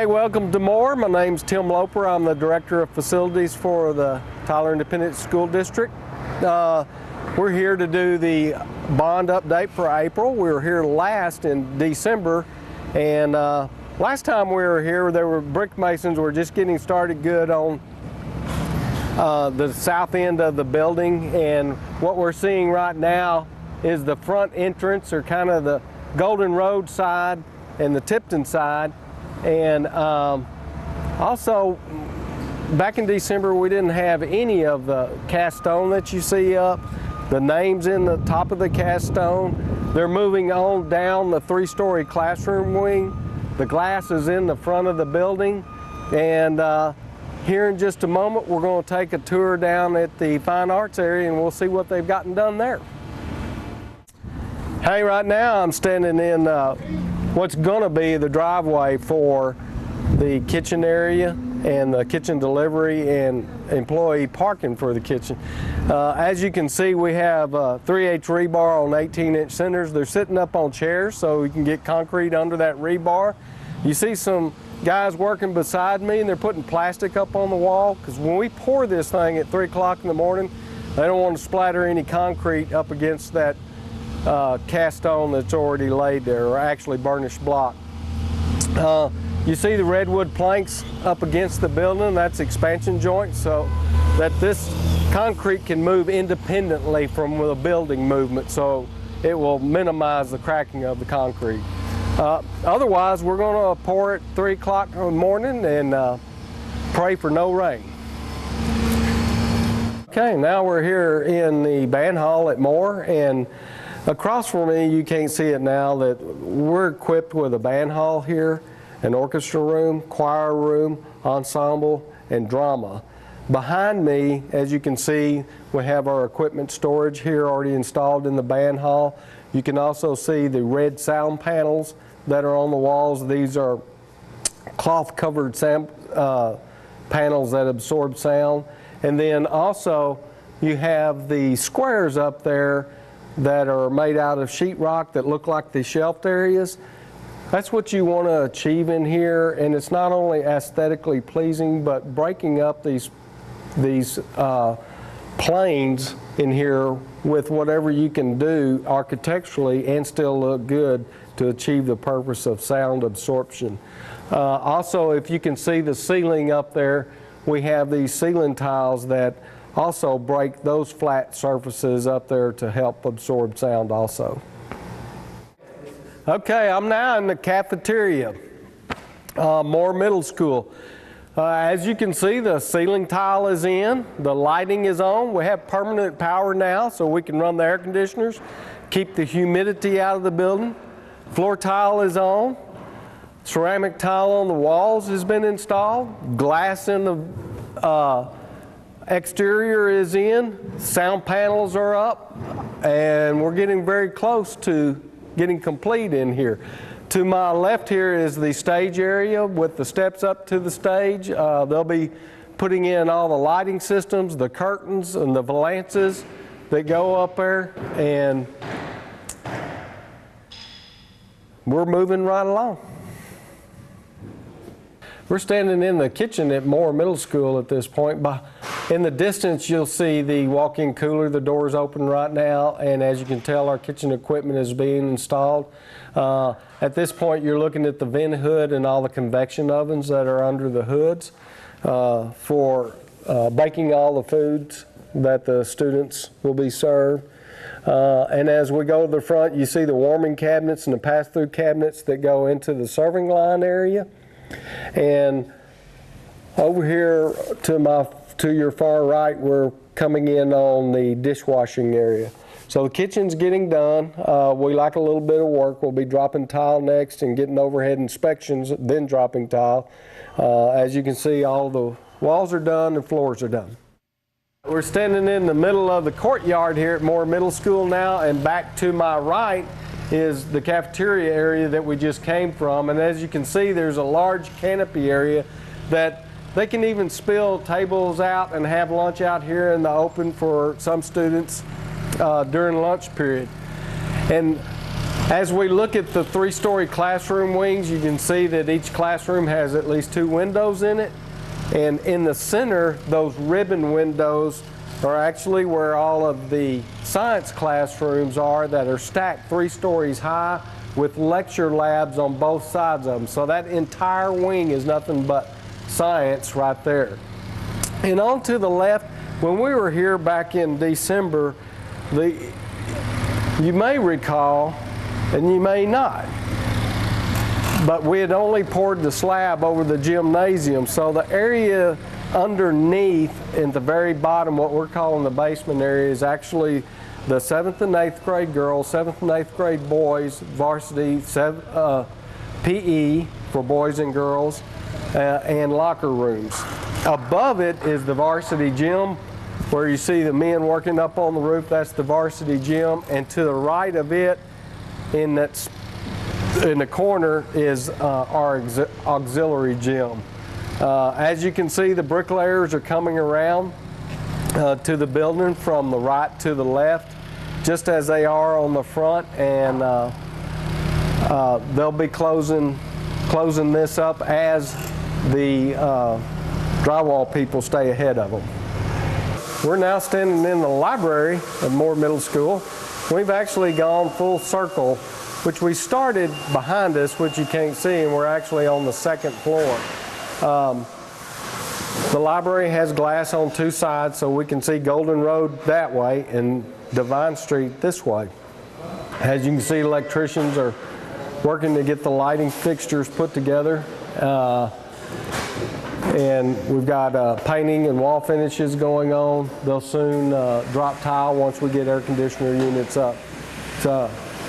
Hey, welcome to Moore. My name's Tim Loper. I'm the Director of Facilities for the Tyler Independent School District. We're here to do the bond update for April. We were here last in December, and last time we were here, there were brick masons were just getting started good on the south end of the building, and what we're seeing right now is the front entrance, or kind of the Golden Road side and the Tipton side. And also, back in December, we didn't have any of the cast stone that you see up. The names in the top of the cast stone. They're moving on down the three-story classroom wing. The glass is in the front of the building. And here in just a moment, we're going to take a tour down at the Fine Arts area, and we'll see what they've gotten done there. Hey, right now I'm standing in what's going to be the driveway for the kitchen area and the kitchen delivery and employee parking for the kitchen. As you can see, we have 3/8 rebar on 18-inch centers. They're sitting up on chairs so we can get concrete under that rebar. You see some guys working beside me, and they're putting plastic up on the wall, because when we pour this thing at 3 o'clock in the morning, they don't want to splatter any concrete up against that cast stone that's already laid there, or actually burnished block. You see the redwood planks up against the building. That's expansion joints, so that this concrete can move independently from the building movement, so it will minimize the cracking of the concrete. Otherwise, we're going to pour it 3 o'clock in the morning and pray for no rain. Okay, now we're here in the band hall at Moore, and across from me, you can't see it now, that we're equipped with a band hall here, an orchestra room, choir room, ensemble, and drama. Behind me, as you can see, we have our equipment storage here already installed in the band hall. You can also see the red sound panels that are on the walls. These are cloth-covered panels that absorb sound. And then also, you have the squares up there that are made out of sheetrock that look like the shelved areas. That's what you want to achieve in here, and it's not only aesthetically pleasing, but breaking up these planes in here with whatever you can do architecturally and still look good to achieve the purpose of sound absorption. Also, if you can see the ceiling up there, we have these ceiling tiles that also break those flat surfaces up there to help absorb sound also. Okay, I'm now in the cafeteria, Moore Middle School. As you can see, the ceiling tile is in, the lighting is on. We have permanent power now, so we can run the air conditioners, keep the humidity out of the building. Floor tile is on. Ceramic tile on the walls has been installed. Glass in the exterior is in. Sound panels are up, and we're getting very close to getting complete in here. To my left here is the stage area with the steps up to the stage. They'll be putting in all the lighting systems, the curtains, and the valances that go up there, and we're moving right along. We're standing in the kitchen at Moore Middle School at this point. In the distance, you'll see the walk-in cooler. The door's open right now, and as you can tell, our kitchen equipment is being installed. At this point, you're looking at the vent hood and all the convection ovens that are under the hoods for baking all the foods that the students will be served. And as we go to the front, you see the warming cabinets and the pass-through cabinets that go into the serving line area. And over here to your far right, we're coming in on the dishwashing area. So the kitchen's getting done. We like a little bit of work. We'll be dropping tile next and getting overhead inspections, then dropping tile. As you can see, all the walls are done and floors are done. We're standing in the middle of the courtyard here at Moore Middle School now, and back to my right is the cafeteria area that we just came from. And as you can see, there's a large canopy area that they can even spill tables out and have lunch out here in the open for some students during lunch period. And As we look at the 3-story classroom wings, you can see that each classroom has at least 2 windows in it. And in the center, those ribbon windows are actually where all of the science classrooms are that are stacked 3 stories high with lecture labs on both sides of them. So that entire wing is nothing but science right there. And on to the left, when we were here back in December, you may recall, and you may not, but we had only poured the slab over the gymnasium, so the area underneath in the very bottom, what we're calling the basement area, is actually the 7th and 8th grade girls, 7th and 8th grade boys, varsity PE for boys and girls, and locker rooms. Above it is the varsity gym, where you see the men working up on the roof. That's the varsity gym, and to the right of it, in the corner, is our auxiliary gym. As you can see, the bricklayers are coming around to the building from the right to the left, just as they are on the front, and they'll be closing this up as the drywall people stay ahead of them. We're now standing in the library of Moore Middle School. We've actually gone full circle, which we started behind us, which you can't see, and we're actually on the 2nd floor. The library has glass on 2 sides, so we can see Golden Road that way and Devine Street this way. As you can see, electricians are working to get the lighting fixtures put together. And we've got painting and wall finishes going on. They'll soon drop tile once we get air conditioner units up. It's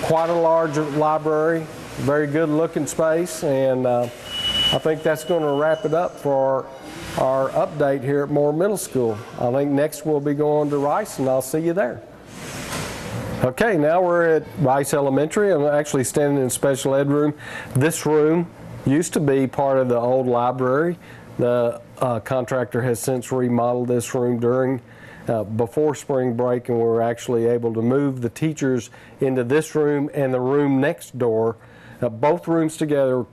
quite a large library, very good looking space, and I think that's going to wrap it up for our update here at Moore Middle School. I think next we'll be going to Rice, and I'll see you there. Okay, now we're at Rice Elementary. I'm actually standing in special ed room. This room used to be part of the old library. The contractor has since remodeled this room before spring break, and we were actually able to move the teachers into this room and the room next door. Both rooms together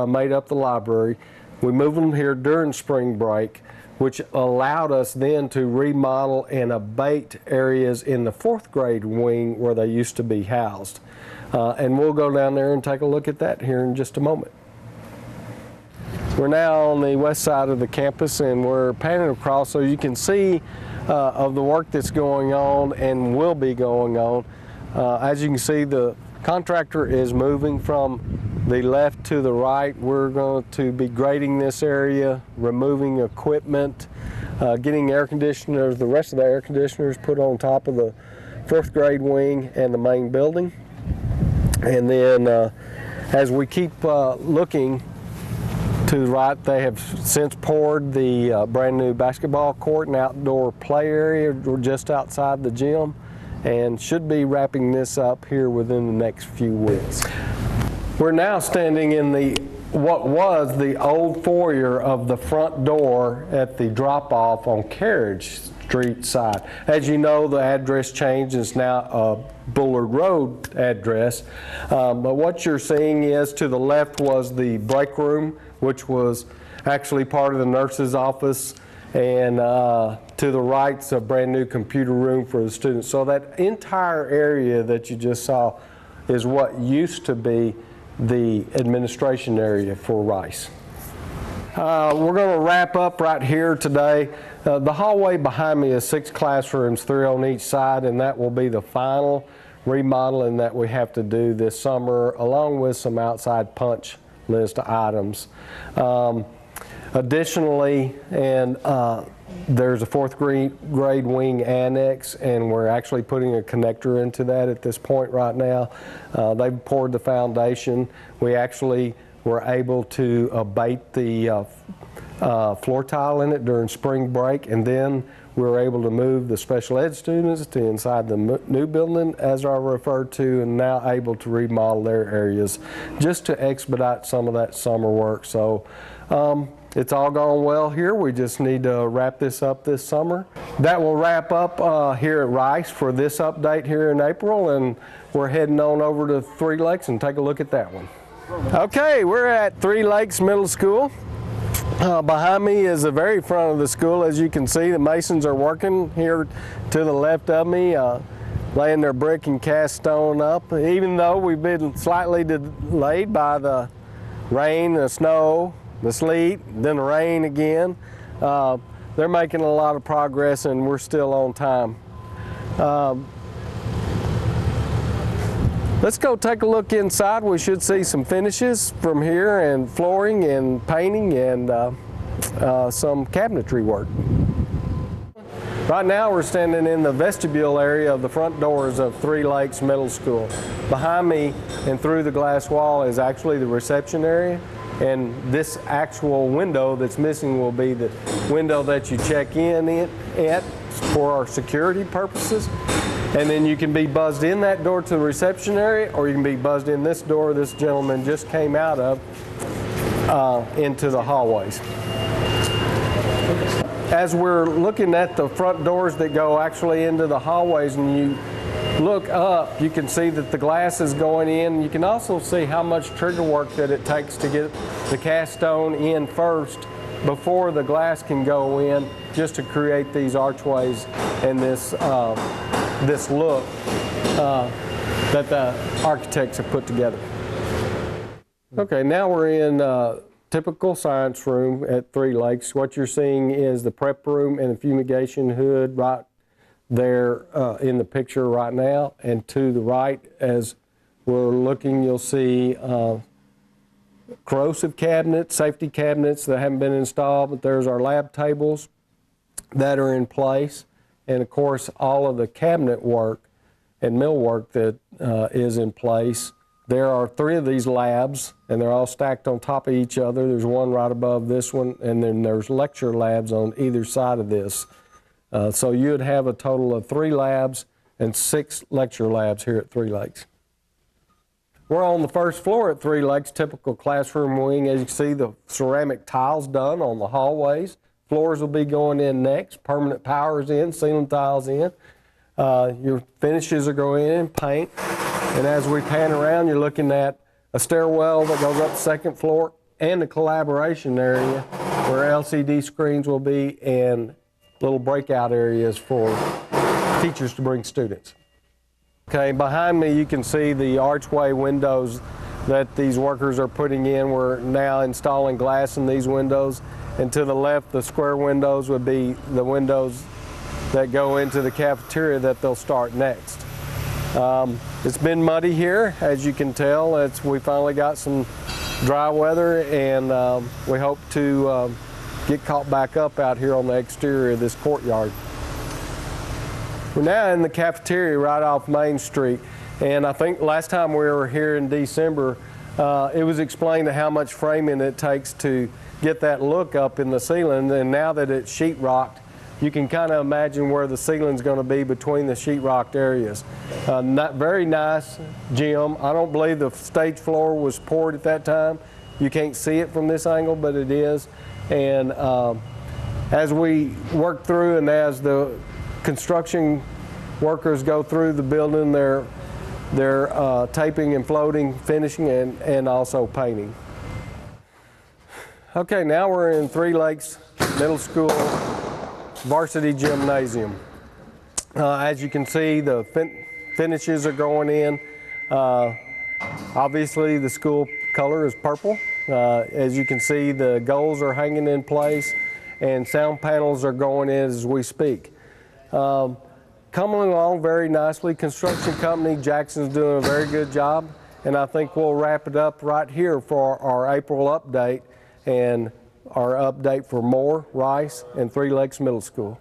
made up the library. We moved them here during spring break, which allowed us then to remodel and abate areas in the 4th grade wing where they used to be housed. And we'll go down there and take a look at that here in just a moment. We're now on the west side of the campus, and we're panning across so you can see of the work that's going on and will be going on. As you can see, the contractor is moving from the left to the right. We're going to be grading this area, removing equipment, getting air conditioners, the rest of the air conditioners put on top of the 4th grade wing and the main building. And then as we keep looking to the right, they have since poured the brand new basketball court and outdoor play area just outside the gym, and should be wrapping this up here within the next few weeks. We're now standing in what was the old foyer of the front door at the drop-off on Carriage Street side. As you know, the address changed. It's now a Bullard Road address. But what you're seeing is to the left was the break room, which was actually part of the nurse's office, and to the right's a brand new computer room for the students. So that entire area that you just saw is what used to be the administration area for Rice. We're going to wrap up right here today. The hallway behind me is 6 classrooms, 3 on each side, and that will be the final remodeling that we have to do this summer, along with some outside punch list items. Additionally, there's a 4th grade wing annex, and we're actually putting a connector into that at this point right now. They've poured the foundation. We actually were able to abate the floor tile in it during spring break, and then we were able to move the special ed students to inside the new building, as I referred to, and now able to remodel their areas just to expedite some of that summer work. So It's all gone well here. We just need to wrap this up this summer. That will wrap up here at Rice for this update here in April, and we're heading on over to Three Lakes and take a look at that one. Okay, we're at Three Lakes Middle School. Behind me is the very front of the school. As you can see, the masons are working here to the left of me, laying their brick and cast stone up. Even though we've been slightly delayed by the rain, the snow, the sleet, then the rain again, they're making a lot of progress and we're still on time. Let's go take a look inside. We should see some finishes from here, and flooring and painting and some cabinetry work. Right now we're standing in the vestibule area of the front doors of Three Lakes Middle School. Behind me and through the glass wall is actually the reception area, and this actual window that's missing will be the window that you check in at for our security purposes. And then you can be buzzed in that door to the reception area, or you can be buzzed in this door this gentleman just came out of into the hallways. As we're looking at the front doors that go actually into the hallways, and you look up, you can see that the glass is going in. You can also see how much trigger work that it takes to get the cast stone in first before the glass can go in, just to create these archways and this look that the architects have put together. Okay, now we're in typical science room at Three Lakes. What you're seeing is the prep room and the fumigation hood right there in the picture right now. And to the right, as we're looking, you'll see corrosive cabinets, safety cabinets that haven't been installed, but there's our lab tables that are in place. And of course, all of the cabinet work and millwork that is in place. There are 3 of these labs, and they're all stacked on top of each other. There's one right above this one, and then there's lecture labs on either side of this. So you'd have a total of 3 labs and 6 lecture labs here at Three Lakes. We're on the first floor at Three Lakes, typical classroom wing. As you can see, the ceramic tiles done on the hallways. Floors will be going in next, permanent powers in, ceiling tiles in. Your finishes are going in, paint. And as we pan around, you're looking at a stairwell that goes up the second floor and a collaboration area where LCD screens will be and little breakout areas for teachers to bring students. Okay, behind me you can see the archway windows that these workers are putting in. We're now installing glass in these windows. And to the left, the square windows would be the windows that go into the cafeteria that they'll start next. It's been muddy here, as you can tell. We finally got some dry weather, and we hope to get caught back up out here on the exterior of this courtyard. We're now in the cafeteria right off Main Street, and I think last time we were here in December, it was explained how much framing it takes to get that look up in the ceiling, and now that it's sheetrocked, you can kind of imagine where the ceiling's going to be between the sheetrocked areas. Very nice gym. I don't believe the stage floor was poured at that time. You can't see it from this angle, but it is. And as we work through and as the construction workers go through the building, they're taping and floating, finishing, and also painting. Okay, now we're in Three Lakes Middle School Varsity Gymnasium. As you can see, the finishes are going in. Obviously, the school color is purple. As you can see, the goals are hanging in place, and sound panels are going in as we speak. Coming along very nicely. Construction company Jackson's doing a very good job, and I think we'll wrap it up right here for our April update and our update for Moore, Rice, and Three Lakes Middle School.